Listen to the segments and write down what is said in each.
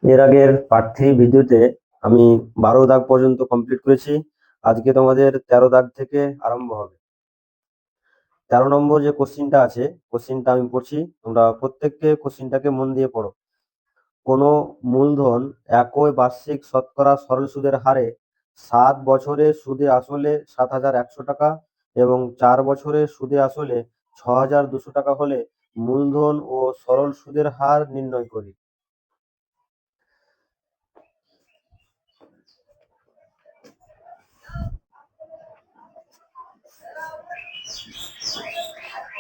এর আগের পার্ট 3 ভিডিওতে আমি 12 দাগ পর্যন্ত কমপ্লিট করেছি। আজকে তোমাদের 13 দাগ থেকে আরম্ভ হবে। 13 নম্বর যে কোশ্চিনটা আছে, কোশ্চিনটা আমি পড়ছি, তোমরা প্রত্যেককে কোশ্চিনটাকে মন দিয়ে পড়ো। কোনো মূলধন একই বার্ষিক শতকরা সরল সুদের হারে 7 বছরে সুদে আসলে 7,100 টাকা এবং 4 বছরে সুদে আসলে 6,200 টাকা হলে মূলধন ও সরল সুদের হার নির্ণয় করি।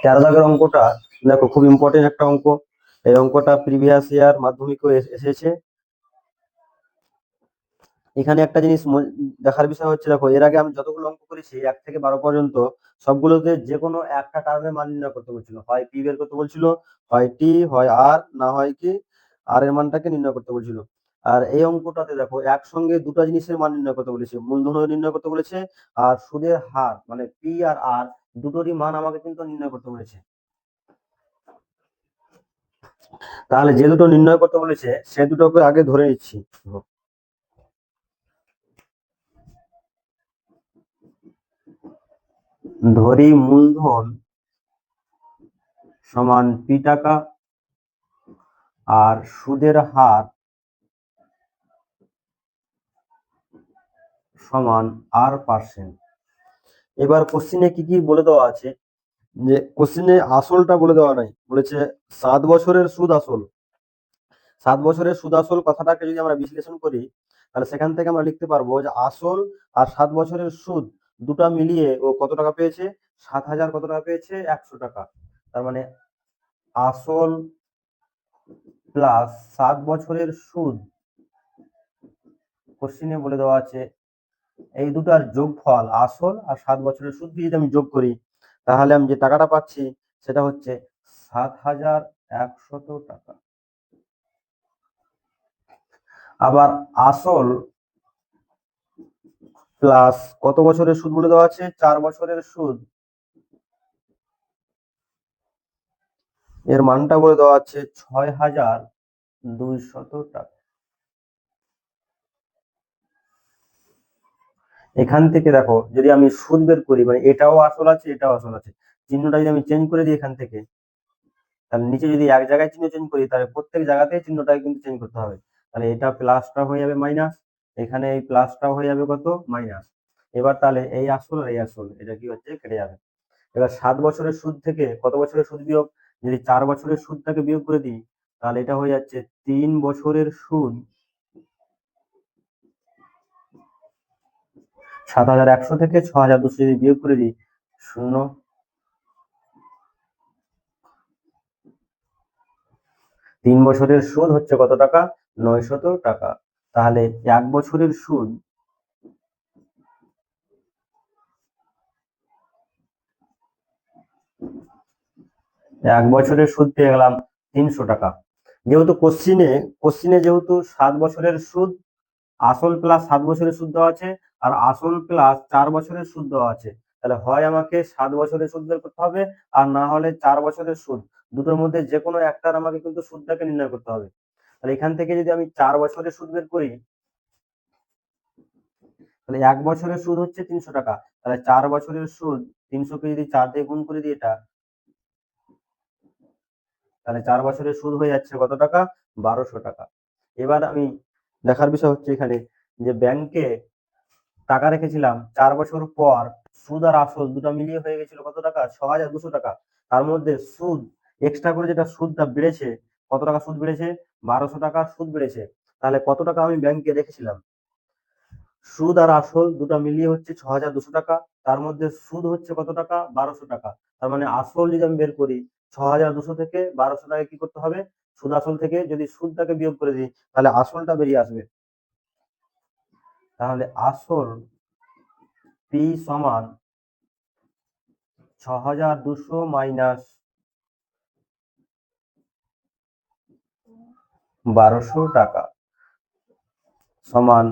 তেরো দাগের অঙ্কটা দেখো, খুব ইম্পর্টেন্ট একটা অঙ্ক। এই অঙ্কটা প্রিভিয়াস ইয়ার মাধ্যমিকও এসেছে। এখানে একটা জিনিস দেখার বিষয় হচ্ছে, দেখো এর আগে আমি যতগুলো অঙ্ক করেছি 1 থেকে 12 পর্যন্ত, সবগুলোতে যে কোনো একটা টার্মে মান নির্ণয় করতে বলছিল। হয় পি বের করতে বলছিল, হয় টি, হয় আর, না হয় কি আর এর মানটাকে নির্ণয় করতে বলছিল। আর এই অঙ্কটাতে দেখো একসঙ্গে দুটো জিনিসের মান নির্ণয় করতে বলেছে, মূলধনও নির্ণয় করতে বলেছে আর সুদের হার মানে পি আর আর দুটোরই মান আমাকে কিন্তু নির্ণয় করতে বলেছে। তাহলে যে দুটো নির্ণয় করতে বলেছে সে দুটোকে আগে ধরে নিচ্ছি। ধরি মূলধন সমান পি টাকা আর সুদের হার সমান R%। এবার কোশ্চিনে কি কি বলে দেওয়া আছে, যে কোশ্চিনে আসলটা বলে দেওয়া নাই, বলেছে 7 বছরের সুদ আসল। 7 বছরের সুদ আসল কথাটাকে যদি আমরা বিশ্লেষণ করি, তাহলে সেখান থেকে আমরা লিখতে পারবো যে আসল আর 7 বছরের সুদ দুটা মিলিয়ে ও কত টাকা পেয়েছে, 7,000 কত টাকা পেয়েছে, 100 টাকা। তার মানে আসল প্লাস 7 বছরের সুদ, কোশ্চিনে বলে দেওয়া আছে এই দুটার যোগফল আসল আর 7 বছরের সুদ দিয়ে যদি আমি যোগ করি, তাহলে আমি যে টাকাটা পাচ্ছি সেটা হচ্ছে 7,100 টাকা। আবার আসল প্লাস কত বছরের সুদ বলে দেওয়া আছে, 4 বছরের সুদ, এর মানটা বলে দেওয়া আছে 6,200 টাকা। এখান থেকে দেখো যদি আমি সুদ বের করি, মানে এটাও আসল আছে এটাও আসল আছে, চিহ্নটা যদি আমি চেঞ্জ করে দিই এখান থেকে, তাহলে নিচে যদি এক জায়গায় চিহ্ন চেঞ্জ করি তাহলে প্রত্যেক জায়গাতেই চিহ্নটাকে কিন্তু চেঞ্জ করতে হবে। তাহলে এটা প্লাসটা হয়ে যাবে মাইনাস, এখানে এই প্লাসটাও হয়ে যাবে কত, মাইনাস। এবার তাহলে এই আসল আর এই আসল এটা কি হচ্ছে, কেটে যাবে। এবার 7 বছরের সুদ থেকে কত বছরের সুদ বিয়োগ, যদি 4 বছরের সুদটাকে বিয়োগ করে দিই তাহলে এটা হয়ে যাচ্ছে 3 বছরের সুদ। 7,100 থেকে 6,200 যদি বিয়োগ করে দিই, শূন্য। 3 বছরের সুদ হচ্ছে কত টাকা, 900 টাকা। তাহলে 1 বছরের সুদ, 1 বছরের সুদ পেয়ে গেলাম 300 টাকা। যেহেতু কোশ্চিনে যেহেতু 7 বছরের সুদ, আসল প্লাস 7 বছরের সুদ দেওয়া আছে আর আসল প্লাস 4 বছরের সুদ দেওয়া আছে, তাহলে হয় আমাকে 7 বছরের সুদ বের করতে হবে আর না হলে 4 বছরের সুদ, দুটোর মধ্যে যে কোনো একটার আমাকে কিন্তু সুদটাকে নির্ণয় করতে হবে। তাহলে এখান থেকে যদি আমি 4 বছরের সুদ বের করি, তাহলে 1 বছরের সুদ হচ্ছে 300 টাকা। তাহলে 4 বছরের সুদ 300 কে যদি 4 দিয়ে গুণ করে দিই এটা, তাহলে 4 বছরের সুদ হয়ে যাচ্ছে কত টাকা, 1,200 টাকা। এবার আমি দেখার বিষয় হচ্ছে এখানে যে ব্যাংকে টাকা রেখেছিলাম, 4 বছর পর সুদ আর আসল দুটো মিলিয়ে হয়ে গেছিল কত টাকা, 6,200 টাকা। তার মধ্যে সুদ এক্সট্রা করে যেটা সুদটা বেড়েছে, কত টাকা সুদ বেড়েছে, 1,200 টাকা সুদ বেড়েছে। তাহলে কত টাকা আমি ব্যাংকে রেখেছিলাম, সুদ আর আসল দুটো মিলিয়ে হচ্ছে 6,200 টাকা। তার মধ্যে সুদ হচ্ছে কত টাকা, 1,200 টাকা। তার মানে আসল যদি আমি বের করি, 6,200 থেকে 1,200 টাকা কি করতে হবে, সুদ আসল থেকে যদি সুদটাকে বিয়োগ করে দিই তাহলে আসলটা বেরিয়ে আসবে। তাহলে আসল পি সমান 6,200 মাইনাস 1,200 টাকা সমান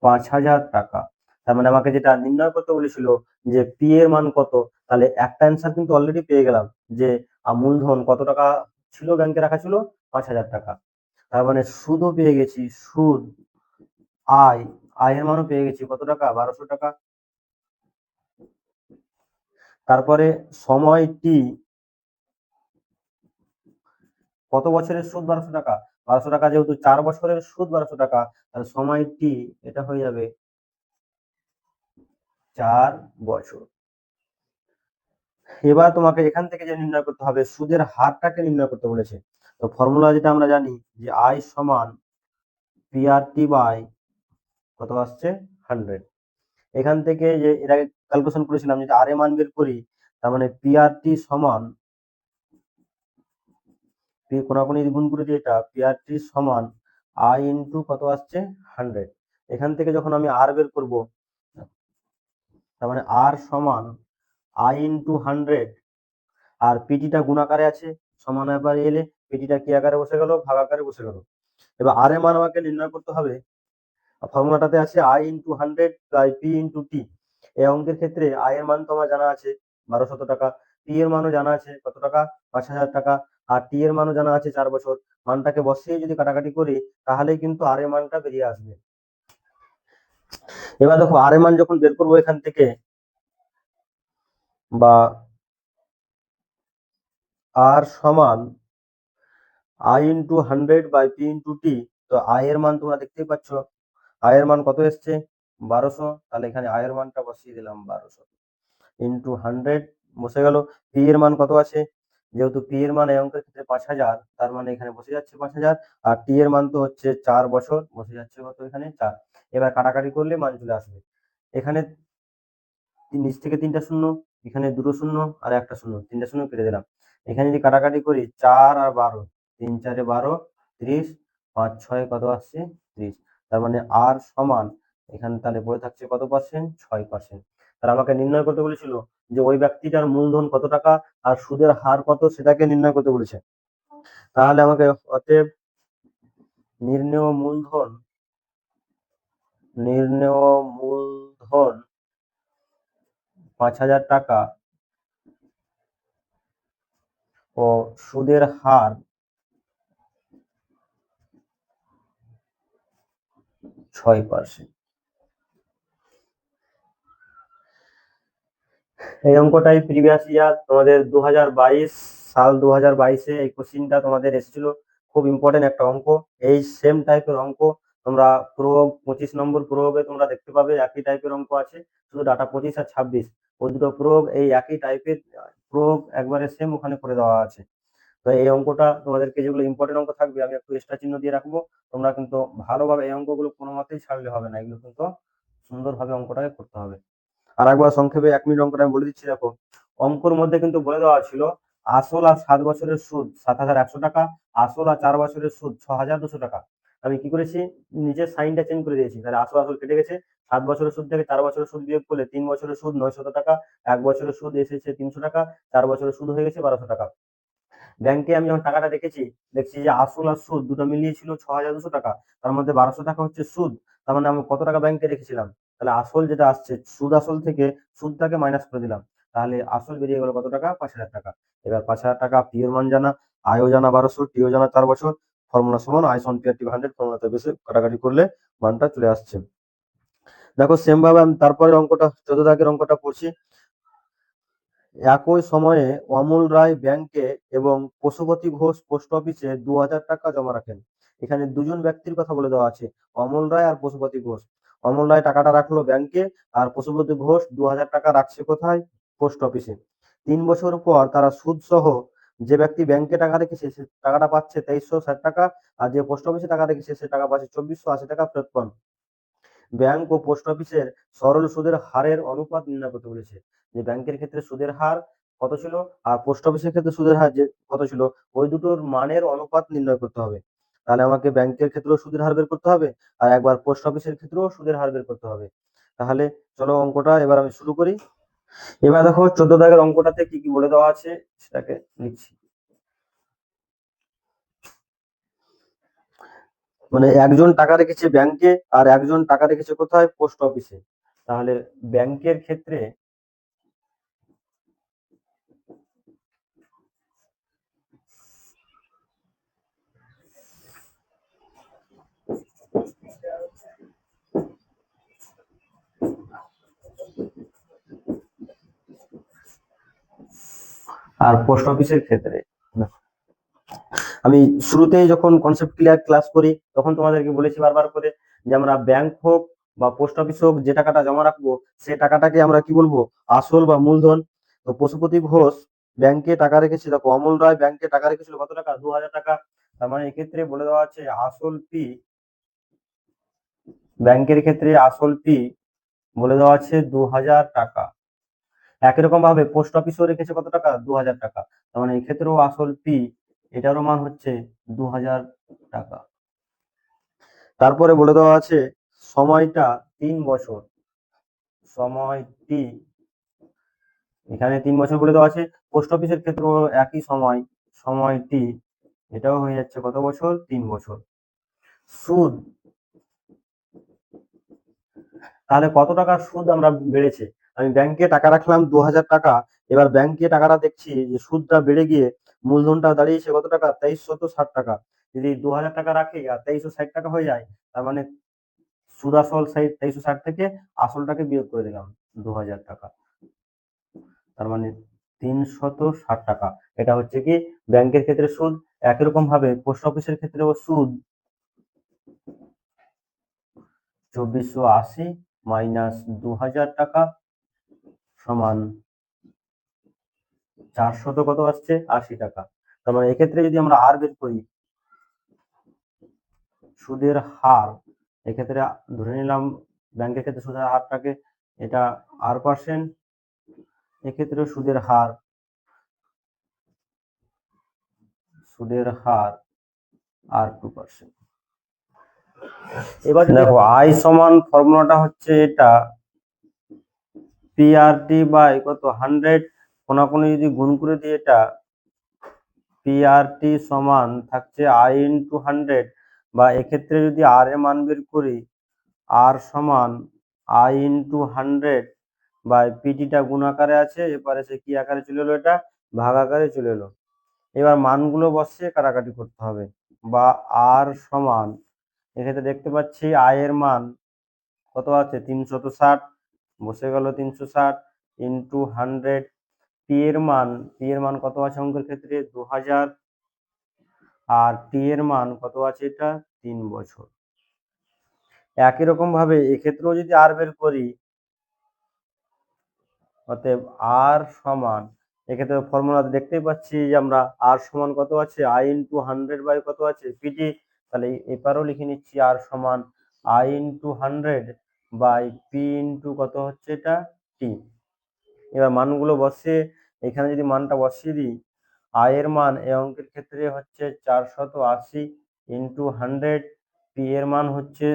5,000 টাকা। তার মানে আমাকে যেটা নির্ণয় করতে বলেছিল যে পি এর মান কত, তাহলে একটা অ্যান্সার কিন্তু অলরেডি পেয়ে গেলাম যে মূলধন কত টাকা ছিল, ব্যাংকে রাখা ছিল 5,000 টাকা। তার মানে সুদও পেয়ে গেছি, সুদ, আয়ের মানও পেয়ে গেছি কত টাকা, 1200 টাকা। তারপরে সময় টি, কত বছরের সুদ 1200 টাকা, 1200 টাকা যেহেতু 4 বছরের সুদ 1200 টাকা, তাহলে সময় টি এটা হয়ে যাবে 4 বছর। এবার তোমাকে এখান থেকে যে নির্ণয় করতে হবে, সুদের হারটাকে নির্ণয় করতে বলেছে। তো ফর্মুলা যেটা আমরা জানি যে আই সমান পিআরটি বাই কত আসছে 100। এখান থেকে যে এর আগে ক্যালকুলেশন করেছিলাম যদি আর এ মান বের করি, তার মানে পিআরটি সমান, কোনাকুনি গুণ করে দিই, এটা পিআরটি সমান আই ইন্টু কত আসছে 100। এখান থেকে যখন আমি আর বের করব, তার মানে আর সমান আই ইন্টু 100, আর পিটিটা গুণ আকারে আছে, সমান আকারে এলে পিটিটা কি আকারে বসে গেল, ভাগ আকারে বসে গেল। এবার আর এর মান আমাকে নির্ণয় করতে হবে। ফর্মুলাটাতে আছে I into 100 by P into T. এই অঙ্কের ক্ষেত্রে আই এর মান তো আমার জানা আছে 1200 টাকা, পি এর মানও জানা আছে কত টাকা, 5000 টাকা, আর টি এর মানও জানা আছে 4 বছর। মানটাকে বসিয়ে যদি কাটাকাটি করি, তাহলেই কিন্তু আর এর মানটা বেরিয়ে আসবে। এবার দেখো আর এর মান যখন বের করবো এখান থেকে, বা আর সমান I into 100 by P into T, তো আই এর মান তোমরা দেখতেই পাচ্ছ, আয়ের মান কত এসছে 1200, তাহলে এখানে আয়ের মানটা বসিয়ে দিলাম 1200 ইন্টু 100 বসে গেল। পি এর মান কত আছে, যেহেতু পি এর মান এই অঙ্কের ক্ষেত্রে 5000, তার মানে এখানে বসে যাচ্ছে 5000, আর টি এর মান তো হচ্ছে 4 বছর, বসে যাচ্ছে কত এখানে 4। এবার কাটাকাটি করলে মান চলে আসবে। এখানে নিচ থেকে 3টা শূন্য, এখানে 2টো শূন্য আর একটা শূন্য, 3টা শূন্য কেটে দিলাম। এখানে যদি কাটাকাটি করি 4 আর 12, 3 4 12, 30, 5 6 কত আসছে 30। তার মানে আর সমান, এখানে তাহলে পড়ে থাকছে কত পার্সেন্ট, 6%। তার আমাকে নির্ণয় করতে বলেছিল যে ওই ব্যক্তিটার মূলধন কত টাকা আর সুদের হার কত, সেটাকে নির্ণয় করতে বলেছে। তাহলে আমাকে অতএব নির্ণেয় মূলধন, নির্ণেয় মূলধন 5000 টাকা ও সুদের হার 6%। এই অঙ্কটাই প্রিভিয়াস ইয়ার তোমাদের 2022 এই কোশ্চিনটা তোমাদের এসেছিল। খুব ইম্পর্টেন্ট একটা অঙ্ক। এই সেম টাইপের অঙ্ক তোমরা প্রয়োগ 25 নম্বর প্রয়োগে তোমরা দেখতে পাবে, একই টাইপের অঙ্ক আছে, শুধু ডাটা 25 আর 26 ওই দুটো প্রয়োগ এই একই টাইপের প্রয়োগ একবারে সেম ওখানে করে দেওয়া আছে। তো এই অঙ্কটা তোমাদেরকে, যেগুলো ইম্পর্টেন্ট অঙ্ক থাকবে আমি একটু এক্সট্রা চিহ্ন দিয়ে রাখবো, তোমরা কিন্তু ভালোভাবে এই অঙ্কগুলো কোনো মতেই ছাড়লে হবে না, এগুলো কিন্তু সুন্দরভাবে অঙ্কটাকে করতে হবে। আর একবার সংক্ষেপে 1 মিনিট অঙ্কটা আমি বলে দিচ্ছি। দেখো অঙ্কর মধ্যে কিন্তু বলে দেওয়া ছিল আসল আর 7 বছরের সুদ 7100 টাকা, আসল আর 4 বছরের সুদ 6200 টাকা। আমি কি করেছি, নিজের সাইনটা চেঞ্জ করে দিয়েছি, তাহলে আসল আসল কেটে গেছে। 7 বছরের সুদ থেকে 4 বছরের সুদ বিয়োগ করলে 3 বছরের সুদ 900 টাকা, 1 বছরের সুদ এসেছে 300 টাকা, 4 বছরের সুদ হয়ে গেছে 1200 টাকা। ব্যাংকে আমি যখন টাকাটা দেখেছি, দেখছি যে আসল আর সুদ দুটো মিলিয়ে ছিল 6200 টাকা, তার মধ্যে 1200 টাকা হচ্ছে সুদ। তার মানে আমি কত টাকা ব্যাংকে রেখেছিলাম, তাহলে আসল যেটা আসছে সুদ আসল থেকে সুদটাকে মাইনাস করে দিলাম, তাহলে আসল বেরিয়ে গেল কত টাকা, 5000 টাকা। এবার 5000 টাকা, পি এর মান জানা, আয়ও জানা 1200, টিও জানা 4 বছর, ফর্মুলা সমান আই সমান পি আর টি 100, ফর্মুলাতে বেশি কাটাকাটি করলে মানটা চলে আসছে। দেখো সেম ভাবে আমি তারপরে অঙ্কটা 14 দাগের অঙ্কটা পড়ছি। একই সময়ে অমল রায় ব্যাংকে এবং পশুপতি ঘোষ পোস্ট অফিসে 2000 টাকা জমা রাখেন। এখানে দুজন ব্যক্তির কথা বলে দেওয়া আছে, অমল রায় আর পশুপতি ঘোষ। অমল রায় টাকাটা রাখলো ব্যাংকে, আর পশুপতি ঘোষ 2000 টাকা রাখছে কোথায়, পোস্ট অফিসে। 3 বছর পর তারা সুদ সহ, যে ব্যক্তি ব্যাংকে টাকা রেখেছে সে টাকাটা পাচ্ছে 2360 টাকা, আর যে পোস্ট অফিসে টাকা রেখেছে সে টাকা পাচ্ছে 2480 টাকা ফেরত পান। ব্যাংক ও পোস্ট অফিসের সরল সুদের হারের অনুপাত নির্ণয় করতে বলেছে। যে ব্যাংকের ক্ষেত্রে সুদের হার কত ছিল আর পোস্ট অফিসের ক্ষেত্রে সুদের হার যে কত ছিল, ওই দুটোর মানের অনুপাত নির্ণয় করতে হবে। তাহলে আমাকে ব্যাংকের ক্ষেত্রেও সুদের হার বের করতে হবে, আর একবার পোস্ট অফিসের ক্ষেত্রেও সুদের হার বের করতে হবে। তাহলে চলো অঙ্কটা এবার আমি শুরু করি। এবার দেখো 14 দাগের অঙ্কটাতে কি কি বলে দেওয়া আছে সেটাকে লিখছি। মানে একজন টাকা রেখেছে ব্যাংকে আর একজন টাকা রেখেছে কোথায়, পোস্ট অফিসে। তাহলে ব্যাংকের ক্ষেত্রে, আর পোস্ট অফিসের ক্ষেত্রে আমি শুরুতেই যখন কনসেপ্ট ক্লিয়ার ক্লাস করি তখন তোমাদেরকে বলেছি বারবার করে যে আমরা ব্যাংক হোক বা পোস্ট অফিস হোক যে টাকাটা জমা রাখবো সেই টাকাটাকে আমরা কি বলবো, আসল বা মূলধন। তো পশুপতি ঘোষ ব্যাংকে টাকা রেখেছিল, দেখো অমল রায় ব্যাংকে টাকা রেখেছিল কত টাকা, 2000 টাকা। তার মানে এক্ষেত্রে বলে দেওয়া আছে আসল পি, ব্যাংকের ক্ষেত্রে আসল পি বলে দেওয়া আছে 2000 টাকা। একই রকম ভাবে পোস্ট অফিসও রেখেছে কত টাকা, 2000 টাকা। তার মানে এক্ষেত্রেও আসল পি এটারও মান হচ্ছে 2000 টাকা। তারপরে বলে দেওয়া আছে সময়টা 3 বছর, সময় টি এখানে 3 বছর বলে দেওয়া আছে। পোস্ট অফিসের ক্ষেত্রেও একই সময়, সময় টি এটাও হয়ে যাচ্ছে কত বছর, 3 বছর। সুদ, তাহলে কত টাকা সুদ আমরা বেড়েছে, আমি ব্যাংকে টাকা রাখলাম 2000 টাকা, এবার ব্যাংকে টাকাটা দেখছি যে সুদটা বেড়ে গিয়ে মূলধনটা দাঁড়িয়েছে কত টাকা, 2360 টাকা। যদি 2000 টাকা রাখি আর 2360 টাকা হয়ে যায়, তার মানে সুদ আসল 2360 থেকে আসলটাকে বিয়োগ করে দিলাম 2000 টাকা, তার মানে 360 টাকা। এটা হচ্ছে কি ব্যাংকের ক্ষেত্রে সুদ। একই রকম ভাবে পোস্ট অফিসের ক্ষেত্রেও সুদ 2480 মাইনাস 2000 টাকা সমান 400 কত আসছে, 80 টাকা। তার মানে এক্ষেত্রে যদি আমরা আর বের করি, সুদের হার, এক্ষেত্রে ধরে নিলাম ব্যাংকের ক্ষেত্রে সুদের হারটাকে এটা R%, এক্ষেত্রে সুদের হার R2%। এবার দেখো আই সমান ফর্মুলাটা হচ্ছে এটা PRT বাই কত 100, কোনাকুনি যদি গুণ করে দিই এটা PRT সমান থাকছে I/100, বা এক্ষেত্রে যদি আর এর মান বের করি আর সমান I/100 বাই পিটিটা গুণ আকারে আছে, এবারে সে কি আকারে চলে এলো, এটা ভাগ আকারে চলে এলো। এবার মানগুলো বসিয়ে কাটাকাটি করতে হবে, বা আর সমান এক্ষেত্রে দেখতে পাচ্ছি আই এর মান কত আছে 360, বসে গেল 360 ইন্টু 100। পি এর মান কত আছে অঙ্কের ক্ষেত্রে 2000, আর টি এর মান কত আছে এটা 3 বছর। একই রকম ভাবে এক্ষেত্রেও যদি আর বের করি, অতএব আর সমান, এক্ষেত্রে ফর্মুলা দেখতেই পাচ্ছি যে আমরা আর সমান কত আছে I/100 বাই কত আছে পিটি, তাহলে এপারও লিখে নিচ্ছি আর সমান I/100 বাই পি ইন্টু কত হচ্ছে এটা টি। এবার মানগুলো বসিয়ে এখানে যদি মানটা বসিয়ে দিই, আই এর মান এই অঙ্কের ক্ষেত্রে হচ্ছে 480 ইন্টু 100, পি এর মান হচ্ছে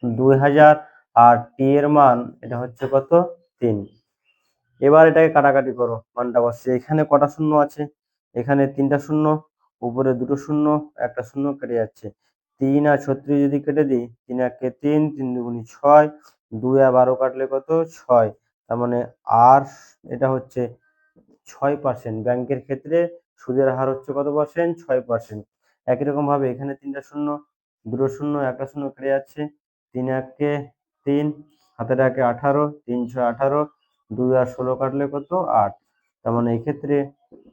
2000, আর টি এর মান এটা হচ্ছে কত 3। এবার এটাকে কাটাকাটি করো, মানটা বসিয়ে এখানে কটা শূন্য আছে, এখানে 3টা শূন্য, উপরে 2টো শূন্য, একটা শূন্য কেটে যাচ্ছে। 3 আর 36 যদি কেটে দিই, 3 একে 3, 3 দুগুণে 6, 2 আর 12 কাটলে কত 6। তার মানে আর এটা হচ্ছে 6%। ব্যাংকের ক্ষেত্রে সুদের হার হচ্ছে কত পার্সেন্ট, 6%। একই রকম ভাবে এখানে 3টা শূন্য, 2টো শূন্য, একটা শূন্য কেটে যাচ্ছে। 3 একে 3, হাতের একে 18, 3 6 18, 2 আর 16 কাটলে কত 8। তার মানে এক্ষেত্রে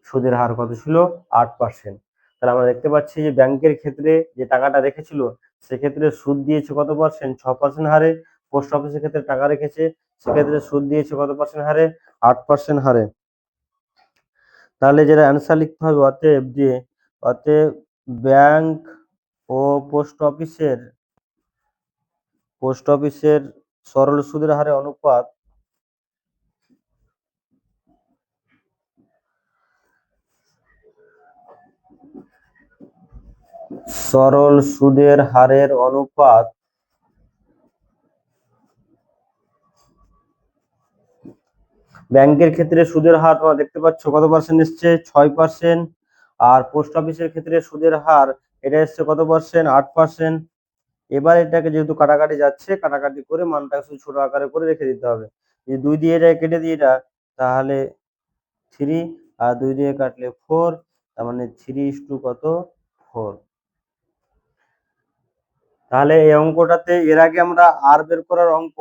সুদের হার কত ছিল 8%। তাহলে আমরা দেখতে পাচ্ছি যে ব্যাংকের ক্ষেত্রে যে টাকাটা রেখেছিল সেক্ষেত্রে সুদ দিয়েছে কত পার্সেন্ট, 6% হারে। পোস্ট অফিসের ক্ষেত্রে টাকা রেখেছে সেক্ষেত্রে সুদ দিয়েছে কত পার্সেন্ট হারে, 8% হারে। তাহলে যেটা অ্যান্সার লিখতে হবে, অতএব ব্যাংক ও পোস্ট অফিসের সরল সুদের হারে অনুপাত সরল সুদের হারের অনুপাত ব্যাংকের ক্ষেত্রে সুদের হার তোমরা দেখতে পাচ্ছ কত পার্সেন্ট এসছে 6%, আর পোস্ট অফিসের ক্ষেত্রে সুদের হার এটা এসছে কত পার্সেন্ট 8%। এবার এটাকে যেহেতু কাটাকাটি যাচ্ছে, কাটাকাটি করে মানটা শুধু ছোট আকারে করে রেখে দিতে হবে। যদি 2 দিয়ে এটা কেটে দিই এটা, তাহলে 3, আর 2 দিয়ে কাটলে 4, তার মানে 3 কত 4। তাহলে এই অঙ্কটাতে এর আগে আমরা আর বের করার অঙ্ক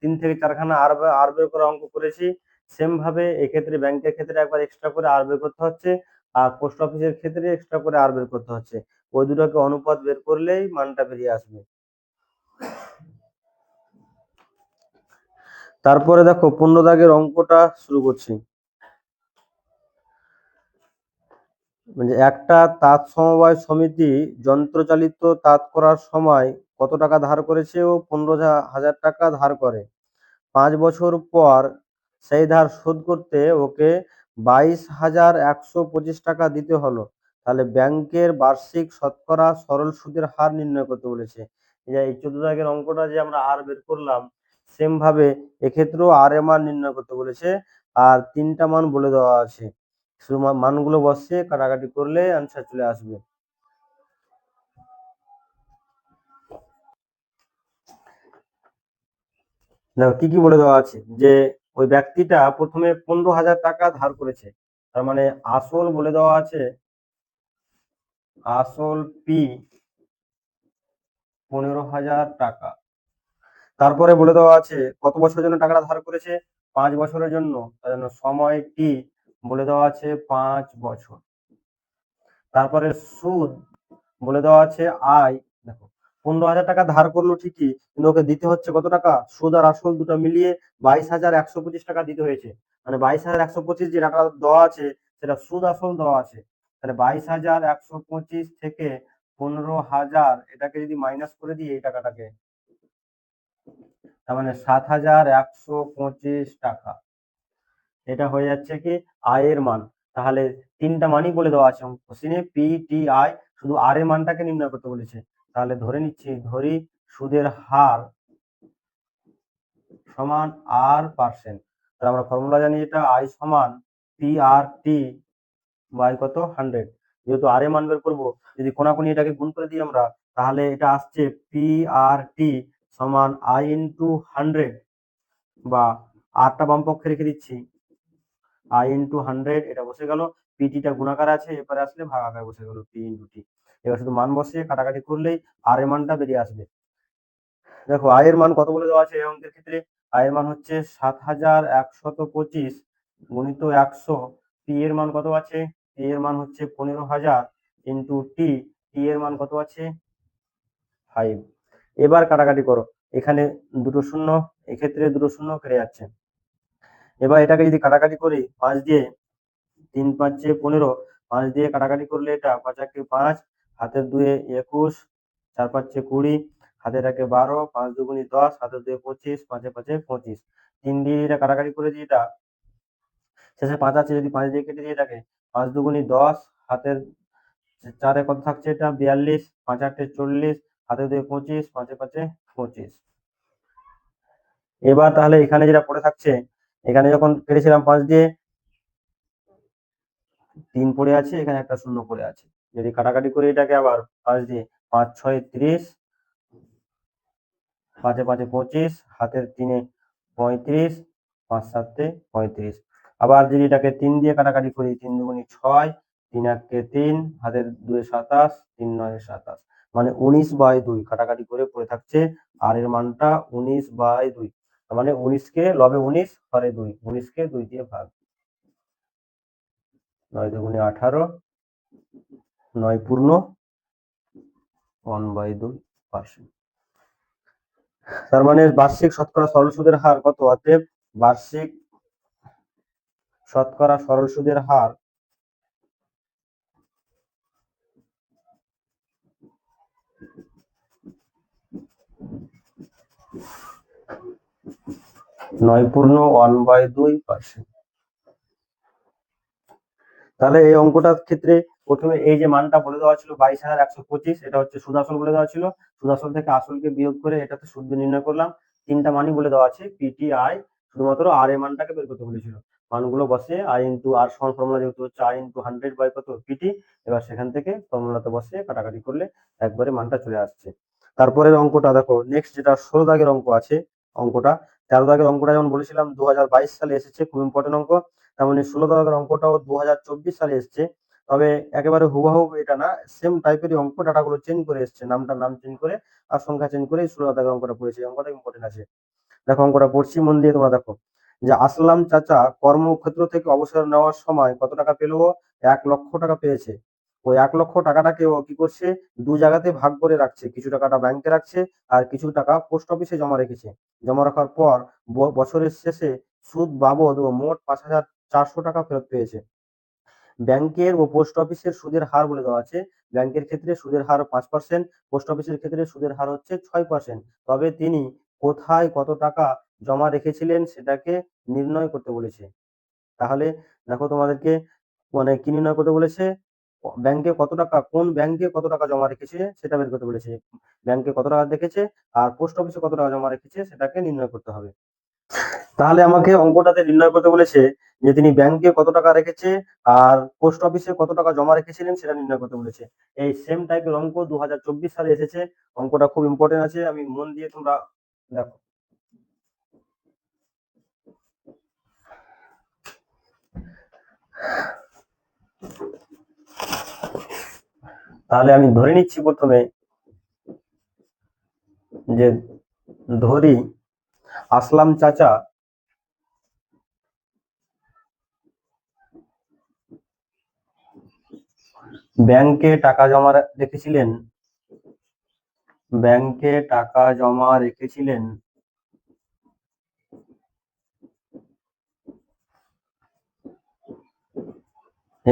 3 থেকে 4খানা আর বের করার অঙ্ক করেছি। সেম ভাবে এক্ষেত্রে ব্যাংকের ক্ষেত্রে একবার এক্সট্রা করে আর বের করতে হচ্ছে, আর পোস্ট অফিসের ক্ষেত্রে এক্সট্রা করে আর বের করতে হচ্ছে। ওই দুটোকে অনুপাত বের করলেই মানটা বেরিয়ে আসবে। তারপরে দেখো 15 দাগের অঙ্কটা শুরু করছি। মানে একটা তাঁত সমবায় সমিতি যন্ত্রচালিত তাঁত করার সময় কত টাকা ধার করেছে ও 15,000 টাকা ধার করে। 5 বছর পর সেই ধার শোধ করতে ওকে 22,125 টাকা দিতে হলো। তাহলে ব্যাংকের বার্ষিক শতকরা সরল সুদের হার নির্ণয় করতে বলেছে। এই 14 দাগের অঙ্কটা যে আমরা আর বের করলাম, সেম ভাবে এক্ষেত্রেও আর এর মান নির্ণয় করতে বলেছে, আর 3টা মান বলে দেওয়া আছে। শুধু মানগুলো বসিয়ে কাটাকাটি করলে অ্যান্সার চলে আসবে। দেখো কি কি বলে দেওয়া আছে, যে ওই ব্যক্তিটা প্রথমে 15,000 টাকা ধার করেছে, তার মানে আসল বলে দেওয়া আছে, আসল পি 15,000 টাকা। তারপরে বলে দেওয়া আছে কত বছরের জন্য টাকাটা ধার করেছে, 5 বছরের জন্য, তার জন্য সময় টি বলে দেওয়া আছে 5 বছর। তারপরে সুদ বলে দেওয়া আছে আয়। দেখো 15,000 টাকা ধার করলো ঠিকই, কিন্তু ওকে দিতে হচ্ছে কত টাকা, সুদ আর আসল দুটো মিলিয়ে 22,125 টাকা দিতে হয়েছে। মানে 22,125 যে টাকা দেওয়া আছে সেটা সুদ আসল দেওয়া আছে। তাহলে 22,125 থেকে 15,000 এটাকে যদি মাইনাস করে দিই এই টাকাটাকে, তার মানে 7,125 টাকা। এটা হয়ে যাচ্ছে কি আয়ের মান। তাহলে 3টা মানই বলে দেওয়া আছে কোশ্চেনে, পি টি আই, শুধু আর এর মানটাকে নির্ণয় করতে বলেছে। তাহলে ধরে নিচ্ছি, ধরি সুদের হার সমান R%। তাহলে আমরা ফর্মুলা জানি, এটা আই সমান পি আর টি বাই কত 100। যেহেতু আর এর মান বের করবো, যদি কোনাকুনি এটাকে গুণ করে দিই আমরা, তাহলে এটা আসছে পি আর টি সমান আই ইন্টু 100, বা আরটা বাম পক্ষে রেখে দিচ্ছি, আই ইন্টু 100 এটা বসে গেল, পিটিটা গুণাকার আছে, এরপরে আসলে ভাগাকার বসে গেল পি ইন্টু টি। এবার শুধু মান বসিয়ে কাটাকাটি করলেই আর এর মানটা বেরিয়ে আসবে। দেখো আয়ের মান কত বলে দেওয়া আছে এই অঙ্কের ক্ষেত্রে, আয়ের মান হচ্ছে 7,125 গুণিত 100। পি এর মান কত আছে, পি এর মান হচ্ছে 15,000 ইন্টু টি, টি এর মান কত আছে 5। এবার কাটাকাটি করো, এখানে দুটো শূন্য, এক্ষেত্রে দুটো শূন্য কেটে যাচ্ছে। এবার এটাকে যদি কাটাকাটি করি 5 দিয়ে, 3 5 15, 5 দিয়ে কাটাকাটি করলে এটা 5 একে 5, হাতের 2 21, 4 5 20, হাতের 1 12, 5 2 10, হাতের 2 25, 5 5 25। 3 দিয়ে এটা কাটাকাটি করে দিই, এটা শেষে 5 আছে, যদি 5 দিয়ে কেটে দিয়ে এটাকে, 5 2 10, হাতের 4 কত থাকছে, এটা 42, 5 8 40, হাতের 2 25, 5 5 25। এবার তাহলে এখানে যেটা পড়ে থাকছে, এখানে যখন কেটেছিলাম 5 দিয়ে, 3 পড়ে আছে, এখানে একটা শূন্য পড়ে আছে। যদি কাটাকাটি করে এটাকে আবার 5 দিয়ে, 5 6 30, 5 5 25, হাতের 3 35, 5 7 35। আবার যদি এটাকে 3 দিয়ে কাটাকাটি করি, 3 2 6, 3 1 3, হাতের 2 27, 3 9 27, মানে 19/2 কাটাকাটি করে পড়ে থাকছে। আর এর মানটা 19/2, তার মানে 19 কে লবে 19 হরে 2, 19 কে 2 দিয়ে ভাগ, 9 2 18, 9 পূর্ণ 1/2%। তার মানে বার্ষিক শতকরা সরল সুদের হার কত, অতএব বার্ষিক শতকরা সরল সুদের হার 9 পূর্ণ 1/2%। তাহলে এই অঙ্কটার ক্ষেত্রে প্রথমে এই যে মানটা বলে দেওয়া ছিল 22,125, এটা হচ্ছে সুদ আসল বলে দেওয়া ছিল, সুদ আসল থেকে আসলকে বিয়োগ করে এটাতে সুদ নির্ণয় করলাম। 3টা মানই বলে দেওয়া আছে, পিটি আই, শুধুমাত্র আর এর মানটাকে বের করতে বলেছিল। মানগুলো বসে আই ইন্টু আর সমান ফর্মুলা যেহেতু হচ্ছে আই ইন্টু 100 বাই কত পিটি, এবার সেখান থেকে ফর্মুলাতে বসে কাটাকাটি করলে একবারে মানটা চলে আসছে। তারপরের অঙ্কটা দেখো, নেক্সট যেটা 16 দাগের অঙ্ক আছে, অঙ্কটা 13 দাগের অঙ্কটা যেমন বলেছিলাম 2022 সালে এসেছে, খুব ইম্পর্টেন্ট অঙ্ক, তেমন 16 দাগের অঙ্কটাও 2024 সালে এসছে। তবে একেবারে হুবহু এটা না, সেম টাইপেরই অঙ্ক, ডাটাগুলো চেঞ্জ করে এসছে, নাম চেঞ্জ করে আর সংখ্যা চেঞ্জ করে 16 দাগের অঙ্কটা পড়েছে। অঙ্কটা ইম্পর্টেন্ট আছে। দেখো অঙ্কটা পড়ছি, মন দিয়ে তোমরা দেখো, যে আসলাম চাচা কর্মক্ষেত্র থেকে অবসর নেওয়ার সময় কত টাকা পেল? 1,00,000 টাকা পেয়েছে। ওই 1,00,000 টাকাটাকে ও কি করছে, দু জায়গাতে ভাগ করে রাখছে, কিছু টাকাটা ব্যাংকে রাখছে আর কিছু টাকা পোস্ট অফিসে জমা রেখেছে। জমা রাখার পর বছরের শেষে সুদ বাবদ ও মোট 5,400 টাকা ফেরত পেয়েছে। ব্যাংকের ও পোস্ট অফিসের সুদের হার বলে দেওয়া আছে। ব্যাংকের ক্ষেত্রে সুদের হার 5%, পোস্ট অফিসের ক্ষেত্রে সুদের হার হচ্ছে 6%। তবে তিনি কোথায় কত টাকা জমা রেখেছিলেন সেটাকে নির্ণয় করতে বলেছে। তাহলে দেখো তোমাদেরকে মানে কি নির্ণয় করতে বলেছে, ব্যাংকে কত টাকা, কোন ব্যাংকে কত টাকা জমা রেখেছে সেটা বের করতে বলেছে। ব্যাংকে কত টাকা রেখেছে আর পোস্ট অফিসে কত টাকা জমা রেখেছে সেটাকে নির্ণয় করতে হবে। তাহলে আমাকে অঙ্কটাতে নির্ণয় করতে বলেছে যে তিনি ব্যাংকে কত টাকা রেখেছে আর পোস্ট অফিসে কত টাকা জমা রেখেছিলেন সেটা নির্ণয় করতে বলেছে। এই সেম টাইপের অঙ্ক 2024 সালে এসেছে। অঙ্কটা খুব ইম্পর্টেন্ট আছে, আমি মন দিয়ে তোমরা দেখো। তাহলে আমি ধরে নিচ্ছি প্রথমে যে ধরি আসলাম চাচা ব্যাংকে টাকা জমা রেখেছিলেন, ব্যাংকে টাকা জমা রেখেছিলেন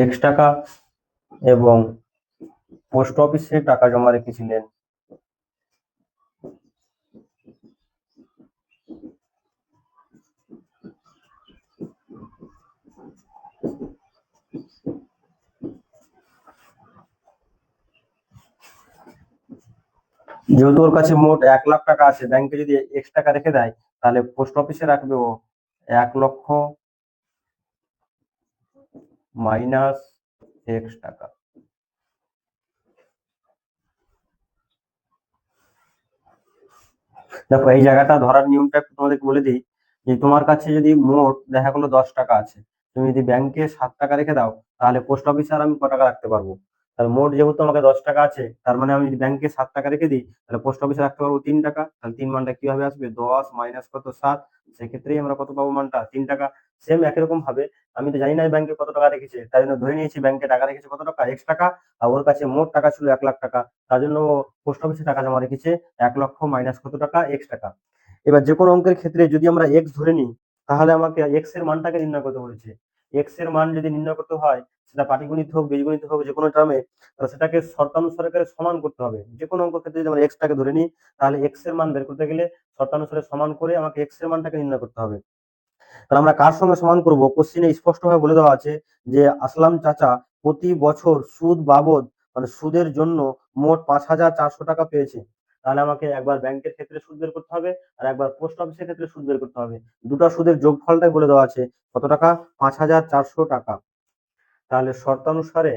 X টাকা এবং পোস্ট অফিসে টাকা জমা রেখেছিলেন যেহেতু ওর কাছে মোট 1,00,000 টাকা আছে, ব্যাংকে যদি X টাকা রেখে দেয় তাহলে পোস্ট অফিসে রাখবে ও 1,00,000 মাইনাস X টাকা। দেখো এই জায়গাটা ধরার নিয়মটা একটু তোমাদেরকে বলে দিই, যে তোমার কাছে যদি মোট দেখা গেলো 10 টাকা আছে, তুমি যদি ব্যাংকে 7 টাকা রেখে দাও তাহলে পোস্ট অফিসে আর আমি ক টাকা রাখতে পারবো? তাহলে মোট যেহেতু আমাকে 10 টাকা আছে, তার মানে আমি যদি ব্যাংকে 7 টাকা রেখে দিই তাহলে পোস্ট অফিসে রাখতে পারবো 3 টাকা। তাহলে 3 মানটা কিভাবে আসবে, 10 মাইনাস কত 7, সেক্ষেত্রেই আমরা কত পাবো মানটা 3 টাকা। সেম একই রকম ভাবে আমি তো জানি না ব্যাংকে কত টাকা রেখেছে, তাই জন্য ধরে নিয়েছি ব্যাংকে টাকা রেখেছে কত টাকা, X টাকা, আর ওর কাছে মোট টাকা ছিল 1,00,000 টাকা, তার জন্য পোস্ট অফিসে টাকা জমা রেখেছে 1,00,000 মাইনাস কত টাকা, X টাকা। এবার যে কোনো অঙ্কের ক্ষেত্রে যদি আমরা X ধরে নিই তাহলে আমাকে X এর মানটাকে নির্ণয় করতে বলেছে। X এর মান যদি নির্ণয় করতে হয় সেটা পাটিগণিত হোক বীজগণিত হোক যে কোনো টার্মে, তাহলে সেটাকে শর্তানুসারে করে সমান করতে হবে। যে কোনো অঙ্কের ক্ষেত্রে যদি আমরা X টাকে ধরে নিই তাহলে X এর মান বের করতে গেলে শর্তানুসারে সমান করে আমাকে X এর মানটাকে নির্ণয় করতে হবে। তাহলে আমরা কার সঙ্গে সমান করব, কোশ্চেনে স্পষ্টভাবে বলে দেওয়া আছে যে আসলাম চাচা প্রতি বছর সুদ বাবদ মানে সুদের জন্য মোট 5,400 টাকা পেয়েছে। তাহলে আমাকে একবার ব্যাংকের ক্ষেত্রে সুদ বের করতে হবে আর একবার পোস্ট অফিসের ক্ষেত্রে সুদ বের করতে হবে। দুটো সুদের যোগফলটাই বলে দেওয়া আছে কত টাকা, 5,400 টাকা। তাহলে শর্তানুসারে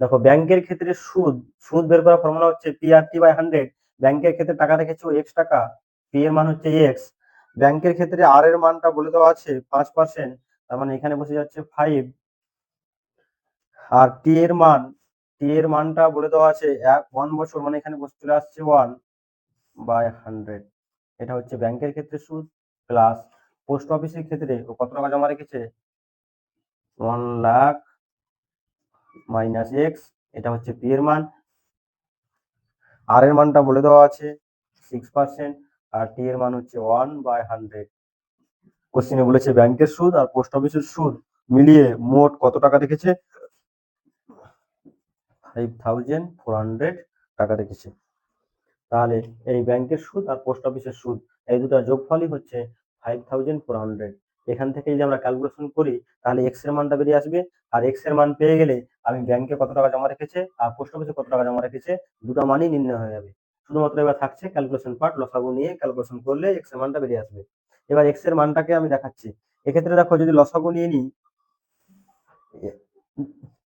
দেখো ব্যাংকের ক্ষেত্রে সুদ, সুদ বের করার ফর্মুলা হচ্ছে PRT/100। ব্যাংকের ক্ষেত্রে টাকা রেখেছে X টাকা, P এর মান হচ্ছে X। ব্যাংকের ক্ষেত্রে R এর মানটা বলে দেওয়া আছে 5%, তার মানে এখানে বসে যাচ্ছে 5। আর টি এর মানটা বলে দেওয়া আছে 1 বছর, মানে এখানে বসে চলে আসছে 1/100। এটা হচ্ছে ব্যাংকের ক্ষেত্রে সুদ প্লাস পোস্ট অফিসের ক্ষেত্রে ও কত টাকা জমা রেখেছে 1,00,000 মাইনাস X, এটা হচ্ছে পি এর মান। আর এর মানটা বলে দেওয়া আছে 6% আর টি এর মান হচ্ছে 1/100। কোশ্চেনে বলেছে ব্যাংকের সুদ আর পোস্ট অফিসের সুদ মিলিয়ে মোট কত টাকা রেখেছে, 5,400 টাকা রেখেছে। তাহলে এই ব্যাংকের সুদ আর পোস্ট অফিসের সুদ এই দুটো যোগফলই হচ্ছে 5,400। এখান থেকে যদি আমরা ক্যালকুলেশন করি তাহলে এক্স এর মানটা বেরিয়ে আসবে। আর এক্স এর মান পেয়ে গেলে আমি ব্যাংকে কত টাকা জমা রেখেছে আর পোস্ট অফিসে কত টাকা জমা রেখেছে দুটো মানই নির্ণয় হয়ে যাবে। শুধুমাত্র এবার থাকছে ক্যালকুলেশন পার্ট, লসাগু নিয়ে ক্যালকুলেশন করলে এক্স এর মানটা বেরিয়ে আসবে। এবার এক্স এর মানটাকে আমি দেখাচ্ছি। এক্ষেত্রে দেখো যদি লসাগু নিয়ে নিই,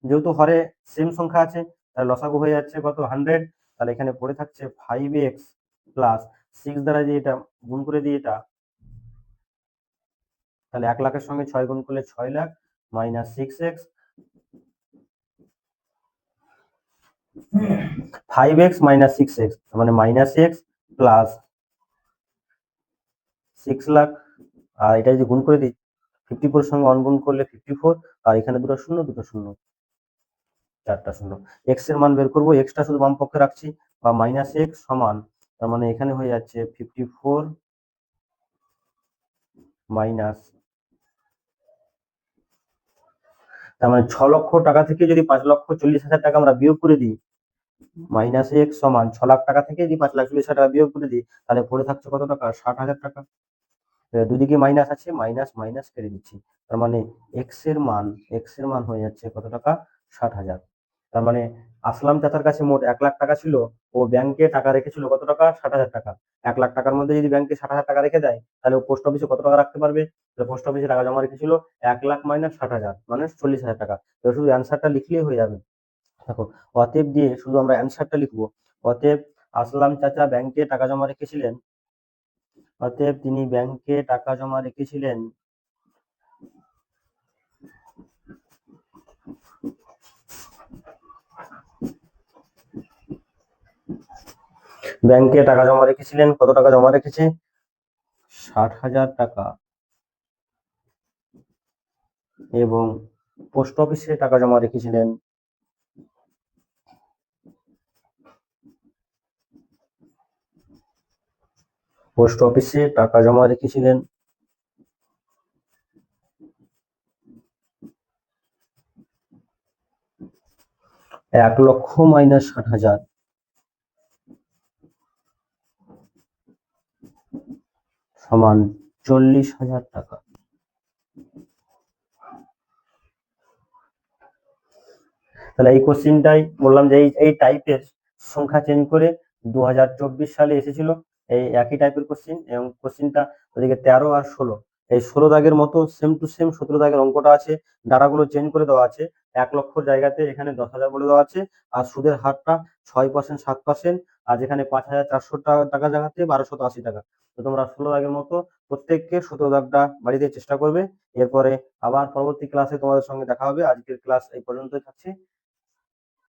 যেহেতু হরে সেম সংখ্যা আছে তাহলে লসাগু হয়ে যাচ্ছে কত 100। তাহলে এখানে পড়ে থাকছে 5x প্লাস 6 দ্বারা যে এটা গুণ করে দিই এটা, তাহলে 1,00,000 সঙ্গে 6 গুণ করলে 6,00,000 minus 6x, 5x minus 6x মানে মাইনাস x প্লাস 6 লাখ, আর এটা যদি গুণ করে দিই 54 সঙ্গে 1 গুণ করলে 54, আর এখানে দুটো শূন্য, চারটা শূন্য। এক্স এর মান বের করবো, এক্সটা শুধু বাম পক্ষে রাখছি, বা মাইনাস এক্স সমান, তার মানে এখানে হয়ে যাচ্ছে 54 মাইনাস, তার মানে 6 লক্ষ টাকা থেকে যদি 5,40,000 টাকা আমরা বিয়োগ করে দিই, মাইনাস এক্স সমান 6 লাখ টাকা থেকে যদি 5,40,000 টাকা বিয়োগ করে দিই, তাহলে পড়ে থাকছে কত টাকা? 60,000 টাকা। দুদিকে মাইনাস আছে, মাইনাস মাইনাস কেটে দিচ্ছি, তার মানে এক্স এর মান হয়ে যাচ্ছে কত টাকা? 60,000। তার মানে আসলাম চাচার কাছে মোট 1 লাখ টাকা ছিল, ও ব্যাংকে টাকা রেখেছিল কত টাকা? 60,000 টাকা। 1 লাখ টাকার মধ্যে যদি ব্যাংকে 60,000 টাকা রেখে দেয়, তাহলে ও পোস্ট অফিসে কত টাকা রাখতে পারবে? পোস্ট অফিসে টাকা জমা রেখেছিল 1 লাখ মাইনাস 60,000 মানে 40,000 টাকা। তো শুধু অ্যান্সারটা লিখলেই হয়ে যাবে। দেখো, অতএব দিয়ে শুধু আমরা অ্যান্সারটা লিখবো, অতএব আসলাম চাচা ব্যাংকে টাকা জমা রেখেছিলেন, অতএব তিনি ব্যাংকে টাকা জমা রেখেছিলেন কত টাকা জমা রেখেছে? 60,000 টাকা। এবং পোস্ট অফিসে টাকা জমা রেখেছিলেন পোস্ট অফিসে টাকা জমা রেখেছিলেন 1 লক্ষ মাইনাস 60,000 সমান 40,000 টাকা। তাহলে এই কোশ্চিনটাই বললাম যে এই টাইপের সংখ্যা চেঞ্জ করে 2024 সালে এসেছিল এই একই টাইপের কোশ্চিন, এবং কোশ্চিনটা ওদিকে 13 আর 16, এই 16 দাগের মতো সেম টু সেম 17 দাগের অঙ্কটা আছে, ডাটাগুলো চেঞ্জ করে দেওয়া আছে। 1 লক্ষর জায়গাতে এখানে 10,000 বলে দেওয়া আছে, আর সুদের হারটা 6%, 7%, আর যেখানে 5,400 টাকা জায়গাতে 1,280 টাকা। তো তোমরা 16 দাগের মতো প্রত্যেককে 17 দাগটা বাড়িতে চেষ্টা করবে। এরপরে আবার পরবর্তী ক্লাসে তোমাদের সঙ্গে দেখা হবে। আজকের ক্লাস এই পর্যন্তই থাকছে।